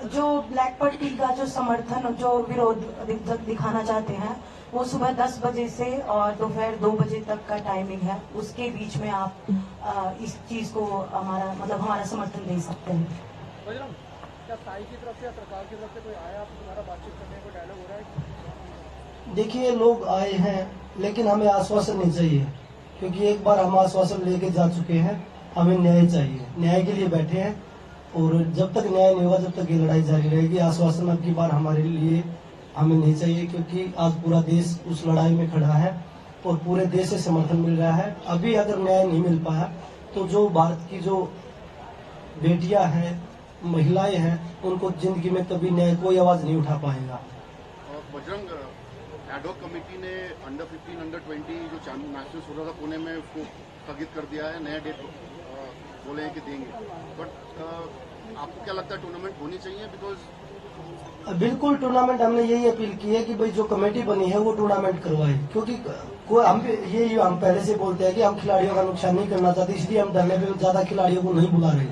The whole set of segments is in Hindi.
जो ब्लैक पट्टी का जो समर्थन जो विरोध दिखाना चाहते हैं वो सुबह 10 बजे से और दोपहर 2 बजे तक का टाइमिंग है, उसके बीच में आप इस चीज को हमारा समर्थन दे सकते हैं। क्या साई की तरफ से या सरकार की तरफ से कोई आया आपसे तुम्हारा बातचीत करने को डायलॉग हो रहा है? देखिए, लोग आए हैं लेकिन हमें आश्वासन नहीं चाहिए, क्योंकि एक बार हम आश्वासन लेके जा चुके हैं। हमें न्याय चाहिए, न्याय के लिए बैठे हैं और जब तक न्याय नहीं होगा तब तक ये लड़ाई जारी रहेगी। आश्वासन अब की बार हमारे लिए हमें नहीं चाहिए, क्योंकि आज पूरा देश उस लड़ाई में खड़ा है और पूरे देश से समर्थन मिल रहा है। अभी अगर न्याय नहीं मिल पाया तो जो भारत की जो बेटियां हैं, महिलाएं हैं, उनको जिंदगी में कभी न्याय कोई आवाज नहीं उठा पाएगा। बजरंग एडहॉक कमेटी ने अंडर 15 अंडर 20 जो मैचेस हो रहा था पुणे में उसको स्थगित कर दिया है, नया डेट बोले हैं कि देंगे। बट आपको क्या लगता है टूर्नामेंट होनी चाहिए? बिकॉज बिल्कुल टूर्नामेंट हमने यही अपील की है कि भाई जो कमेटी बनी है वो टूर्नामेंट करवाए, क्योंकि हम पहले से बोलते हैं कि हम खिलाड़ियों का नुकसान नहीं करना चाहते, इसलिए हम धरने पे ज्यादा खिलाड़ियों को नहीं बुला रहे।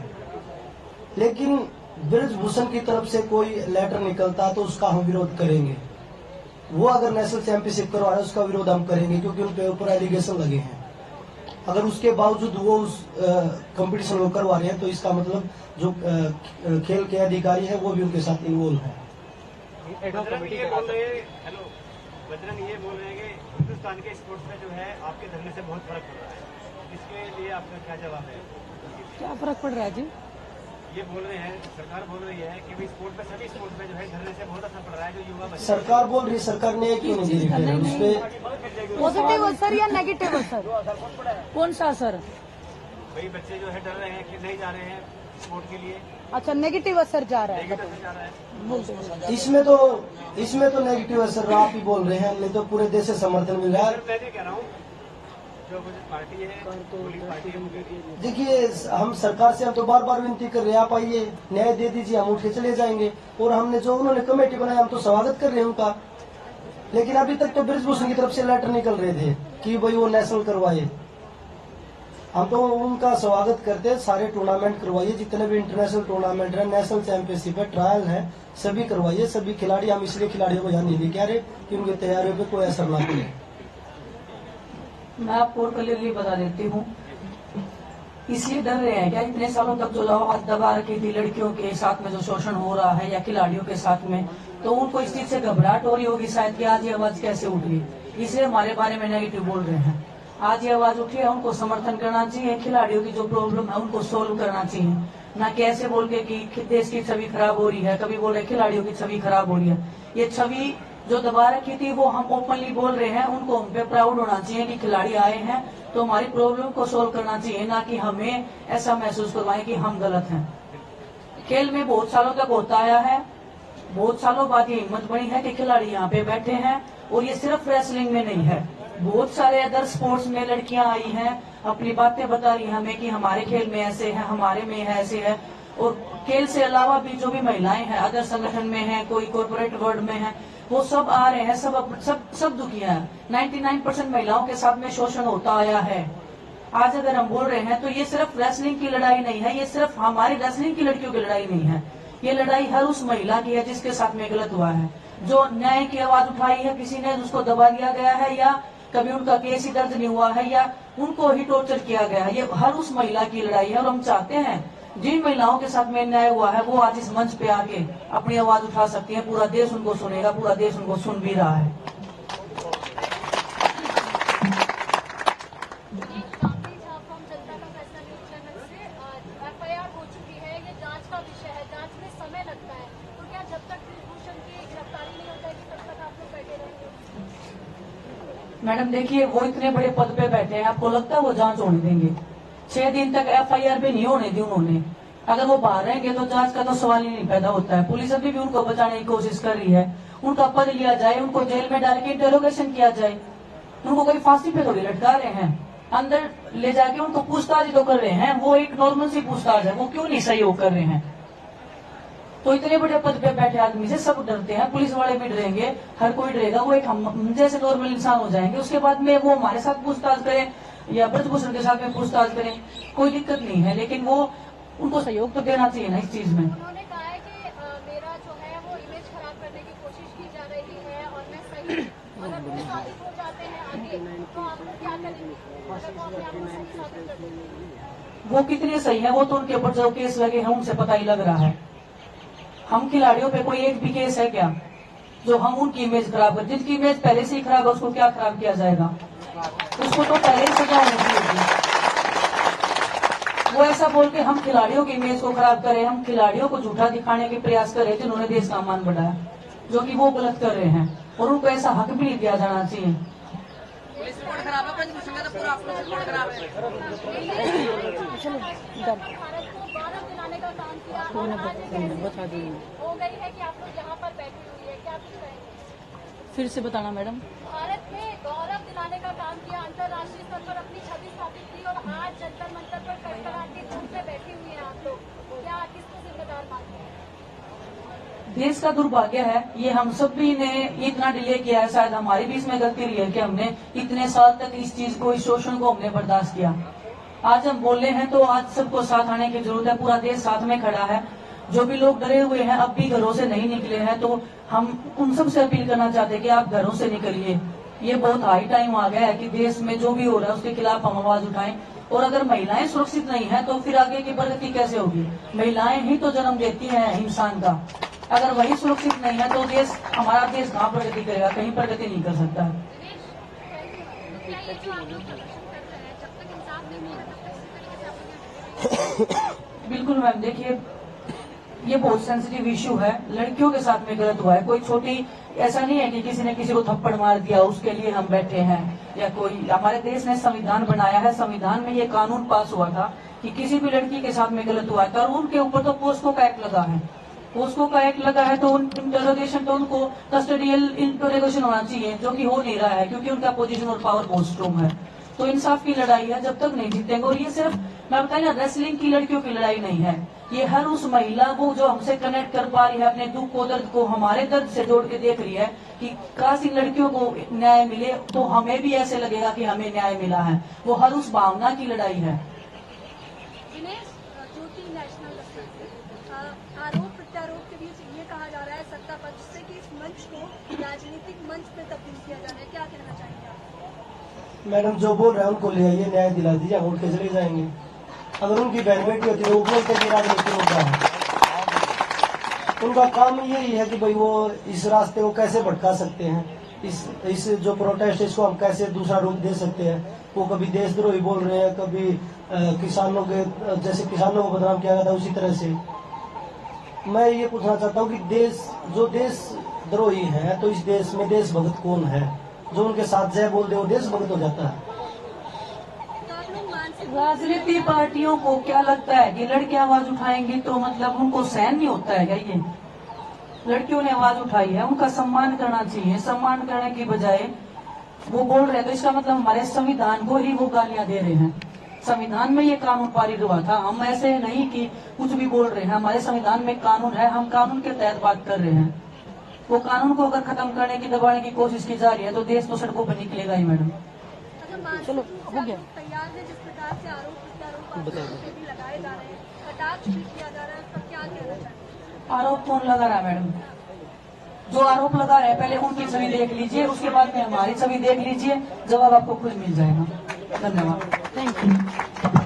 लेकिन ब्रिजभूषण की तरफ से कोई लेटर निकलता तो उसका हम विरोध करेंगे। वो अगर नेशनल चैंपियनशिप करवा रहे उसका विरोध हम करेंगे, क्योंकि उनके ऊपर एलिगेशन लगे हैं। अगर उसके बावजूद वो उस कंपटीशन को करवा रहे हैं तो इसका मतलब जो खेल के अधिकारी है वो भी उनके साथ इन्वॉल्व है। बजरंग ये बोल रहे हैं कि हिंदुस्तान के स्पोर्ट्स में जो है आपके धरने से बहुत फर्क पड़ रहा है, इसके लिए आपका क्या जवाब है? क्या फर्क पड़ रहा है जी? ये बोल रहे हैं, सरकार बोल रही है कि स्पोर्ट में सभी स्पोर्ट्स में जो है धरने से बहुत असर पड़ रहा है, जो युवा बच्चे। सरकार बोल रही है, सरकार ने क्यों नहीं दिया उस पे पॉजिटिव असर या नेगेटिव असर? कौन सा असर? भाई बच्चे जो है डर रहे हैं कि नहीं जा रहे हैं स्पोर्ट के लिए। अच्छा, नेगेटिव असर जा रहा है। नेगेटिव जा रहा है। इसमें तो नेगेटिव असर आप ही बोल रहे हैं, नहीं तो पूरे देश से समर्थन मिल रहा है। मैं भी कह रहा हूँ जो पार्टी है पार्टी है। देखिए, हम सरकार से हम तो बार बार विनती कर रहे हैं, आप आइए न्याय दे दीजिए, हम उठ के चले जाएंगे। और हमने जो उन्होंने कमेटी बनाया हम तो स्वागत कर रहे हैं उनका, लेकिन अभी तक तो ब्रिजभूषण की तरफ से लेटर निकल रहे थे कि भाई वो नेशनल करवाए। हम तो उनका स्वागत करते हैं, सारे टूर्नामेंट करवाइए, जितने भी इंटरनेशनल टूर्नामेंट है, नेशनल चैंपियनशिप है, ट्रायल है, सभी करवाइए, सभी खिलाड़ी। हम इसलिए खिलाड़ियों को यहाँ नहीं लेके आ रहे कि उनकी तैयारियों पे कोई असर ना पड़े। मैं आपको और क्लियरली बता देती हूँ, इसलिए डर रहे हैं क्या इतने सालों तक जो हाथ दबा रखी थी लड़कियों के साथ में जो शोषण हो रहा है या खिलाड़ियों के साथ में, तो उनको इस चीज से घबराहट हो रही होगी शायद कि आज ये आवाज कैसे उठ गई, इसलिए हमारे बारे में नेगेटिव बोल रहे हैं। आज ये आवाज उठी है, उनको समर्थन करना चाहिए, खिलाड़ियों की जो प्रॉब्लम है उनको सोल्व करना चाहिए, ना कि ऐसे बोल के कि देश की छवि खराब हो रही है, कभी बोल रहे खिलाड़ियों की छवि खराब हो रही है। ये छवि जो दबा रखी थी वो हम ओपनली बोल रहे हैं, उनको हम पे प्राउड होना चाहिए कि खिलाड़ी आए हैं तो हमारी प्रॉब्लम को सोल्व करना चाहिए, ना कि हमें ऐसा महसूस करवाएं कि हम गलत हैं। खेल में बहुत सालों तक होता आया है, बहुत सालों बाद ये हिम्मत बनी है कि खिलाड़ी यहाँ पे बैठे हैं। और ये सिर्फ रेसलिंग में नहीं है, बहुत सारे अदर स्पोर्ट्स में लड़कियां आई हैं, अपनी बातें बता रही हैं हमें कि हमारे खेल में ऐसे है, हमारे में है ऐसे है। और खेल से अलावा भी जो भी महिलाएं हैं, अदर संगठन में है, कोई कॉर्पोरेट वर्ल्ड में है, वो सब आ रहे हैं, सब दुखियां हैं। 99% महिलाओं के साथ में शोषण होता आया है। आज अगर हम बोल रहे हैं तो ये सिर्फ रेसलिंग की लड़ाई नहीं है, ये सिर्फ हमारी रेसलिंग की लड़कियों की लड़ाई नहीं है, ये लड़ाई हर उस महिला की है जिसके साथ में गलत हुआ है, जो न्याय की आवाज उठाई है, किसी ने उसको दबा दिया गया है, या कभी उनका केस ही दर्ज नहीं हुआ है, या उनको ही टॉर्चर किया गया है। ये हर उस महिला की लड़ाई है और हम चाहते हैं जिन महिलाओं के साथ में न्याय हुआ है वो आज इस मंच पे आके अपनी आवाज उठा सकती है। पूरा देश उनको सुनेगा, पूरा देश उनको सुन भी रहा है। FIR हो चुकी है, ये जांच का विषय है, जांच में समय लगता है, तो क्या जब तक ब्रिजभूषण की गिरफ्तारी नहीं हो जाएगी तब तक आप लोग बैठे रहेंगे? मैडम देखिए, वो इतने बड़े पद पे बैठे हैं, आपको लगता है वो जांच होने देंगे? 6 दिन तक FIR भी नहीं होने दी उन्होंने। अगर वो बाहर रहेंगे तो जांच का तो सवाल ही नहीं पैदा होता है। पुलिस अभी भी उनको बचाने की कोशिश कर रही है, उनका पद लिया जाए, उनको जेल में डाल के इंटरोगेशन किया जाए। उनको कोई फांसी पे थोड़ी लटका रहे हैं, अंदर ले जाके उनको पूछताछ तो कर रहे हैं, वो एक नॉर्मल सी पूछताछ है, वो क्यों नहीं सहयोग कर रहे हैं? तो इतने बड़े पद पे बैठे आदमी से सब डरते हैं, पुलिस वाले भी डरेंगे, हर कोई डरेगा, वो एक हम जैसे नॉर्मल इंसान हो जाएंगे। उसके बाद में वो हमारे साथ पूछताछ करें या ब्रिजभूषण के साथ में पूछताछ करें, कोई दिक्कत नहीं है, लेकिन वो उनको सहयोग तो देना चाहिए ना इस चीज में। उन्होंने कहा है कि द्वारा जो है वो इमेज खराब करने की कोशिश की जा रही है और मैं सही अगर वो साबित हो जाते हैं आगे तो आप लोग क्या करेंगे अगर वो अपने आप को सही साबित कर देंगे? वो कितने सही है वो तो उनके ऊपर जो केस लगे हैं उनसे पता ही लग रहा है। हम खिलाड़ियों पे कोई एक भी केस है क्या जो हम उनकी इमेज खराब कर, जिसकी इमेज पहले से ही खराब है उसको क्या खराब किया जाएगा? उसको तो पहले ही सजा होनी चाहिए। वो ऐसा बोल के हम खिलाड़ियों की इमेज को खराब करें, हम खिलाड़ियों को झूठा दिखाने के प्रयास करें जिन्होंने देश का मान बढ़ाया, जो कि वो गलत कर रहे हैं और उनको ऐसा हक भी नहीं दिया जाना चाहिए। भारत को गौरव दिलाने का काम किया और आज हो गई है कि आप लोग यहाँ पर बैठी हुई है, क्या कुछ कहेंगे? फिर से बताना मैडम। भारत में गौरव दिलाने का काम किया, अंतर्राष्ट्रीय स्तर पर अपनी छवि स्थापित की और आज जंतर मंतर पर कड़कड़ाहट धूप में बैठी हुई है आप लोग, क्या किसको जिम्मेदार मानते हैं? देश का दुर्भाग्य है ये, हम सभी ने इतना डिले किया है, शायद हमारी भी इसमें गलती रही है कि हमने इतने साल तक इस चीज को, इस शोषण को हमने बर्दाश्त किया। आज हम बोल रहे हैं तो आज सबको साथ आने की जरूरत है, पूरा देश साथ में खड़ा है। जो भी लोग डरे हुए हैं अब भी घरों से नहीं निकले हैं तो हम उन सब से अपील करना चाहते हैं कि आप घरों से निकलिए। ये बहुत हाई टाइम आ गया है कि देश में जो भी हो रहा है उसके खिलाफ हम आवाज उठाएं। और अगर महिलाएं सुरक्षित नहीं है तो फिर आगे की प्रगति कैसे होगी? महिलाएं ही तो जन्म देती हैं इंसान का, अगर वही सुरक्षित नहीं है तो देश, हमारा देश कहाँ प्रगति करेगा? कहीं प्रगति नहीं कर सकता है। क्या ये जो आप लोग प्रदर्शन कर रहे हैं जब तक इंसाफ नहीं मिलेगा तब तक इसी तरीके से आप लोग बिल्कुल मैम, देखिए ये बहुत सेंसिटिव इश्यू है, लड़कियों के साथ में गलत हुआ है। कोई छोटी, ऐसा नहीं है कि किसी ने किसी को थप्पड़ मार दिया उसके लिए हम बैठे हैं, या कोई, हमारे देश ने संविधान बनाया है, संविधान में ये कानून पास हुआ था कि किसी भी लड़की के साथ में गलत हुआ है तो उनके ऊपर तो पोस्को का एक्ट लगा है, पोस्को का एक्ट लगा है तो इंटरोगेशन, तो उनको कस्टडियल इंटरोगेशन होना चाहिए, जो कि हो नहीं रहा है क्योंकि उनका पोजीशन और पावर बहुत स्ट्रॉन्ग है। तो इंसाफ की लड़ाई है, जब तक नहीं जीतेंगे। और ये सिर्फ मैं बताया ना, रेसलिंग की लड़कियों की लड़ाई नहीं है, ये हर उस महिला को जो हमसे कनेक्ट कर पा रही है, अपने दुख को, दर्द को हमारे दर्द से जोड़ के देख रही है कि काश इन लड़कियों को न्याय मिले तो हमें भी ऐसे लगेगा कि हमें न्याय मिला है। वो हर उस भावना की लड़ाई है। दिनेश, ज्योति नेशनल आरोप प्रत्यारोप के बीच ये कहा जा रहा है सत्ता पक्ष से कि इस मंच को राजनीतिक मंच में तब्दील किया जा रहा है, क्या कहना चाहेंगे आप? मैडम जो बोल रहे हैं उनको ले आइए, न्याय दिला दीजिए, हम उठ के चले जाएंगे। अगर उनकी बहन बेटी होती है वो बोलते कि राजनीति मुद्दा है, उनका काम यही है कि भाई वो इस रास्ते को कैसे भटका सकते हैं, इस जो प्रोटेस्ट इसको हम कैसे दूसरा रूप दे सकते हैं। वो कभी देशद्रोही बोल रहे हैं, कभी किसानों के, जैसे किसानों को बदनाम किया गया था उसी तरह से। मैं ये पूछना चाहता हूँ कि जो देशद्रोही है तो इस देश में देशभक्त कौन है? जो उनके साथ जय बोल दे वो देशभक्त हो जाता है। राजनीतिक पार्टियों को क्या लगता है कि लड़कियां आवाज उठाएंगी तो मतलब उनको सहन नहीं होता है क्या? ये लड़कियों ने आवाज उठाई है, उनका सम्मान करना चाहिए। सम्मान करने की बजाय वो बोल रहे हैं तो इसका मतलब हमारे संविधान को ही वो गालियां दे रहे हैं। संविधान में ये कानून पारित हुआ था, हम ऐसे नहीं कि कुछ भी बोल रहे हैं, हमारे संविधान में कानून है, हम कानून के तहत बात कर रहे हैं। वो कानून को अगर खत्म करने की, दबाने की कोशिश की जा रही है तो देश तो सड़कों पर निकलेगा ही मैडम। चलो हो गया। तैयार है जिस प्रकार से आरोप प्रत्यारोप पे भी लगाए जा रहे हैं, कटाक्ष भी किया जा रहा है, उसका क्या कहना चाहेंगे? आरोप कौन लगा रहा है मैडम? जो आरोप लगा रहे हैं पहले उनकी छवि देख लीजिए, उसके बाद में हमारी छवि देख लीजिए, जवाब आपको खुद मिल जाएगा। धन्यवाद। Thank you.